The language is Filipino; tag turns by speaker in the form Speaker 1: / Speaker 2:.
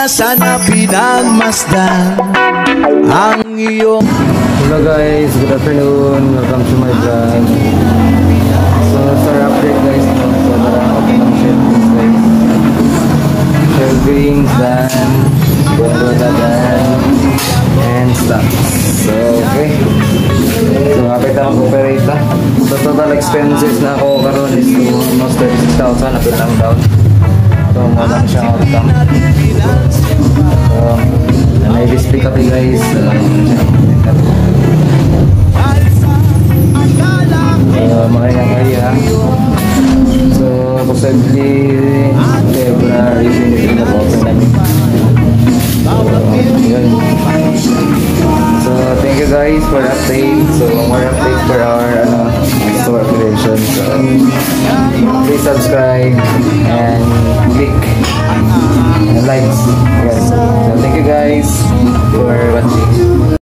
Speaker 1: na sana pinagmasdan ang iyong.
Speaker 2: Hello guys, good afternoon. Welcome to my vlog. So, start update guys. So, marami ng shelvings guys. Shelvings, dan, gondola dan, and stocks. So, okay. So, kapit ako operate na. So, total expenses na ako karon is almost 36,000. Napit lang down. So, walang siyang outcome. So, may display kami guys. Makailang kaya. So, possibly February sinipin na po namin. Yun. So, thank you guys for the update. So, more update for our store operation. So, please subscribe and click and likes. Yes. So, thank you guys for watching.